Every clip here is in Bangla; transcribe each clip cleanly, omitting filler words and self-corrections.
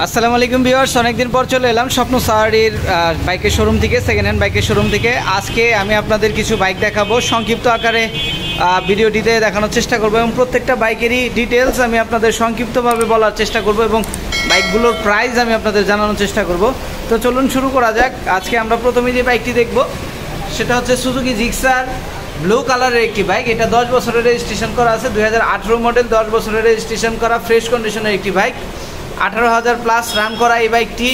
আসসালামু আলাইকুম ভিউয়ার্স, অনেকদিন পর চলে এলাম স্বপ্ন সাওয়ারির বাইকের শোরুম থেকে, সেকেন্ড হ্যান্ড বাইকের শোরুম থেকে। আজকে আমি আপনাদের কিছু বাইক দেখাবো, সংক্ষিপ্ত আকারে ভিডিওটিতে দেখানোর চেষ্টা করব এবং প্রত্যেকটা বাইকেরই ডিটেলস আমি আপনাদের সংক্ষিপ্তভাবে বলার চেষ্টা করব এবং বাইকগুলোর প্রাইস আমি আপনাদের জানানোর চেষ্টা করব। তো চলুন শুরু করা যাক। আজকে আমরা প্রথমে যে বাইকটি দেখব সেটা হচ্ছে সুজুকি জিক্সার ব্লু কালারের একটি বাইক। এটা 10 বছরের রেজিস্ট্রেশন করা আছে, 2018 মডেল, 10 বছরের রেজিস্ট্রেশন করা, ফ্রেশ কন্ডিশনের একটি বাইক। 18,000 প্লাস রান করা এই বাইকটি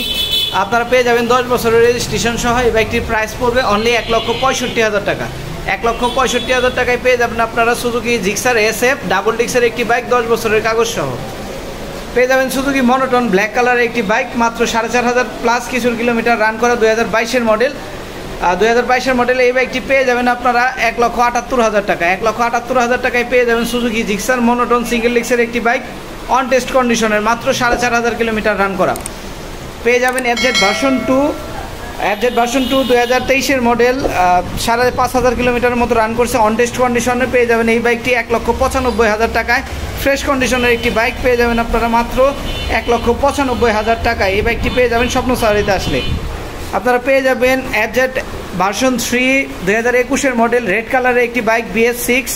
আপনারা পেয়ে যাবেন 10 বছরের রেজিস্ট্রেশন সহ। এই বাইকটির প্রাইস পড়বে অনলি 1,65,000 টাকা। 1,65,000 টাকায় পেয়ে যাবেন আপনারা সুজুকি জিক্সার SF ডাবল ডিক্সের একটি বাইক, 10 বছরের কাগজ সহ। পেয়ে যাবেন সুজুকি মনোটন ব্ল্যাক কালারের একটি বাইক, মাত্র 4,500 প্লাস কিছু কিলোমিটার রান করা, 2022-এর মডেল। 2022-এর মডেলে এই বাইকটি পেয়ে যাবেন আপনারা 1,78,000 টাকা। 1,78,000 টাকায় পেয়ে যাবেন সুজুকি জিক্সার মনোটন সিঙ্গেল ডিক্সের একটি বাইক, অন টেস্ট কন্ডিশনের, মাত্র 4,500 কিলোমিটার রান করা। পেয়ে যাবেন FZ ভার্সন 2 2023-এর মডেল, 5,500 কিলোমিটার মতো রান করছে, অন টেস্ট কন্ডিশনে। পেয়ে যাবেন এই বাইকটি 1,95,000 টাকায়। ফ্রেশ কন্ডিশনের একটি বাইক পেয়ে যাবেন আপনারা মাত্র 1,95,000 টাকায়। এই বাইকটি পেয়ে যাবেন স্বপ্ন সাওয়ারিতে আসলে। আপনারা পেয়ে যাবেন FZ ভার্সন 3 2021-এর মডেল, রেড কালারের একটি বাইক, BS6,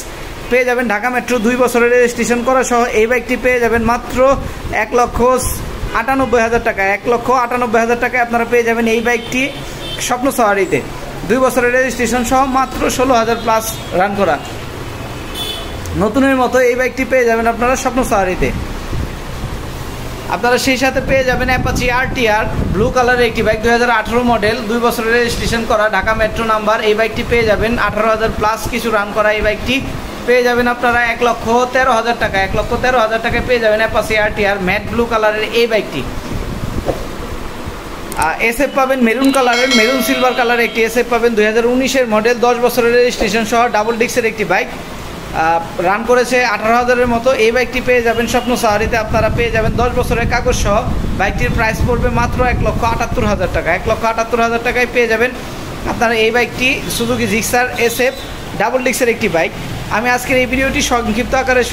পেয়ে যাবেন ঢাকা মেট্রো, 2 বছরের রেজিস্ট্রেশন করা সহ। এই বাইকটি পেয়ে যাবেন মাত্র 1,98,000 টাকা। 1,98,000 টাকায় আপনারা পেয়ে যাবেন এই বাইকটি স্বপ্ন সাওয়ারিতে, 2 বছরের রেজিস্ট্রেশন সহ, মাত্র 16,000 প্লাস রান করা। নতুনের মতো এই বাইকটি পেয়ে যাবেন আপনারা স্বপ্ন সাওয়ারিতে। আপনারা সেই সাথে পেয়ে যাবেন অ্যাপাচি RTR ব্লু কালারের একটি বাইক, 2018 মডেল, 2 বছরের রেজিস্ট্রেশন করা, ঢাকা মেট্রো নাম্বার। এই বাইকটি পেয়ে যাবেন 18,000 প্লাস কিছু রান করা। এই বাইকটি পেয়ে যাবেন আপনারা 1,13,000 টাকা। 1,13,000 টাকায় পেয়ে যাবেন অ্যাপাচি RTR ম্যাট ব্লু কালারের এই বাইকটি। SF পাবেন মেরুন কালারের, মেরুন সিলভার কালারের একটি SF পাবেন, 2019-এর মডেল, 10 বছরের রেজিস্ট্রেশন সহ, ডাবল ডিক্সের একটি বাইক, রান করেছে 18,000-এর মতো। এই বাইকটি পেয়ে যাবেন স্বপ্ন সাওয়ারিতে। আপনারা পেয়ে যাবেন 10 বছরের কাগজ সহ। বাইকটির প্রাইস পড়বে মাত্র 1,78,000 টাকা। 1,78,000 টাকায় পেয়ে যাবেন আপনারা এই বাইকটি সুজুকি জিক্সার SF ডাবল ডিক্সের একটি বাইক। আমি আজকের এই ভিডিওটি সংক্ষিপ্ত আকারে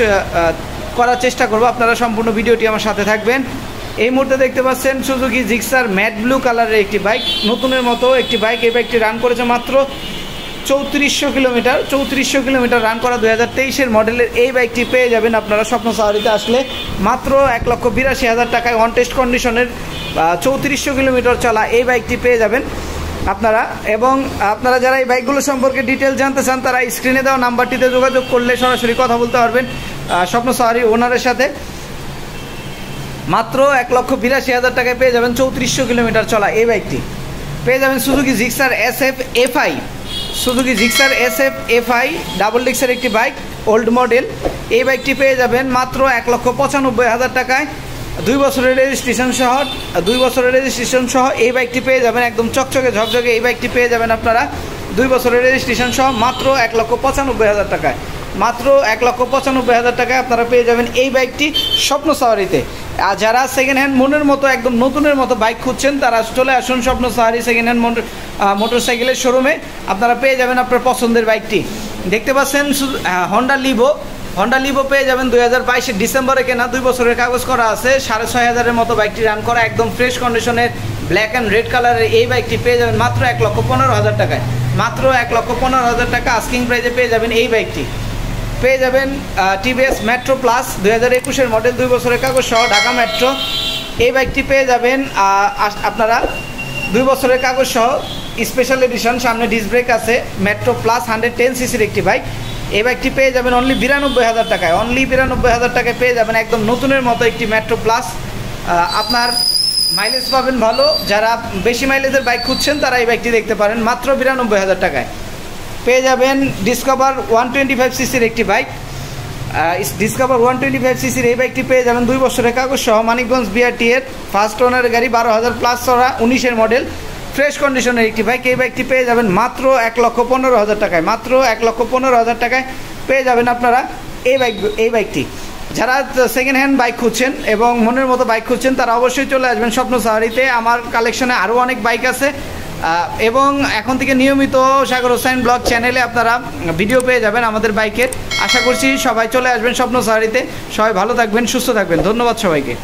করার চেষ্টা করব, আপনারা সম্পূর্ণ ভিডিওটি আমার সাথে থাকবেন। এই মুহূর্তে দেখতে পাচ্ছেন সুজুকি জিক্সার ম্যাট ব্লু কালারের একটি বাইক, নতুনের মতো একটি বাইক। এই বাইকটি রান করেছে মাত্র 3400 কিলোমিটার রান করা, 2023-এর মডেলের এই বাইকটি পেয়ে যাবেন আপনারা স্বপ্ন সাওয়ারিতে আসলে মাত্র 1,82,000 টাকায়। অন টেস্ট কন্ডিশনের 3400 কিলোমিটার চলা এই বাইকটি পেয়ে যাবেন আপনারা। এবং আপনারা যারা এই বাইকগুলো সম্পর্কে ডিটেল জানতে চান তারা স্ক্রিনে দেওয়া নাম্বারটিতে যোগাযোগ করলে সরাসরি কথা বলতে পারবেন স্বপ্ন সাওয়ারি ওনারের সাথে। মাত্র 1,82,000 টাকায় পেয়ে যাবেন 3400 কিলোমিটার চলা এই বাইকটি। পেয়ে যাবেন Suzuki Gixxer SF FI, Suzuki Gixxer SF FI double ডিক্সের একটি বাইক, ওল্ড মডেল। এই বাইকটি পেয়ে যাবেন মাত্র 1,95,000 টাকায়, 2 বছরের রেজিস্ট্রেশন সহ। এই বাইকটি পেয়ে যাবেন একদম চকচকে ঝকঝকে। এই বাইকটি পেয়ে যাবেন আপনারা 2 বছরের রেজিস্ট্রেশন সহ, মাত্র 1,95,000 টাকায়। মাত্র 1,95,000 টাকায় আপনারা পেয়ে যাবেন এই বাইকটি স্বপ্ন সাওয়ারিতে। আর যারা সেকেন্ড হ্যান্ড মনের মতো একদম নতুনের মতো বাইক খুঁজছেন তারা চলে আসুন স্বপ্ন সাওয়ারি সেকেন্ড হ্যান্ড মোটরসাইকেলের শোরুমে। আপনারা পেয়ে যাবেন আপনার পছন্দের বাইকটি। দেখতে পাচ্ছেন হন্ডা লিভো পেয়ে যাবেন 2022-এর ডিসেম্বরে কেনা, 2 বছরের কাগজ করা আছে, 6,500-এর মতো বাইকটি রান করা, একদম ফ্রেশ কন্ডিশনের ব্ল্যাক অ্যান্ড রেড কালারের এই বাইকটি পেয়ে যাবেন মাত্র 1,15,000 টাকায়। মাত্র 1,15,000 টাকা আস্কিং প্রাইজে পেয়ে যাবেন এই বাইকটি। পেয়ে যাবেন TVS মেট্রো প্লাস, 2021-এর মডেল, 2 বছরের কাগজ সহ, ঢাকা মেট্রো। এই বাইকটি পেয়ে যাবেন আপনারা 2 বছরের কাগজ সহ, স্পেশাল এডিশন, সামনে ডিস্ক ব্রেক আছে, মেট্রো প্লাস 110cc-র একটি বাইক। এই বাইকটি পেয়ে যাবেন অনলি 92,000 টাকায়। অনলি 92,000 টাকায় পেয়ে যাবেন একদম নতুনের মতো একটি মেট্রো প্লাস। আপনার মাইলেজ পাবেন ভালো, যারা বেশি মাইলেজের বাইক খুঁজছেন তারা এই বাইকটি দেখতে পারেন মাত্র 92,000 টাকায়। পেয়ে যাবেন ডিসকভার 125cc-র একটি বাইক, ডিসকভার 125cc-র এই বাইকটি পেয়ে যাবেন 2 বছরের কাগজ সহ, মানিকগঞ্জ BRT-এর ফার্স্ট ওনারের গাড়ি, 12,000 প্লাস চড়া, 19-এর মডেল, ফ্রেশ কন্ডিশনের একটি বাইক। এই বাইকটি পেয়ে যাবেন মাত্র 1,15,000 টাকায়। মাত্র 1,15,000 টাকায় পেয়ে যাবেন আপনারা এই বাইকটি। যারা সেকেন্ড হ্যান্ড বাইক খুঁজছেন এবং মনের মতো বাইক খুঁজছেন তারা অবশ্যই চলে আসবেন স্বপ্ন সাওয়ারিতে। আমার কালেকশনে আরও অনেক বাইক আছে এবং এখন থেকে নিয়মিত সাগর হোসাইন ব্লগ চ্যানেলে আপনারা ভিডিও পেয়ে যাবেন আমাদের বাইকের। আশা করছি সবাই চলে আসবেন স্বপ্ন সাওয়ারিতে। সবাই ভালো থাকবেন, সুস্থ থাকবেন। ধন্যবাদ সবাইকে।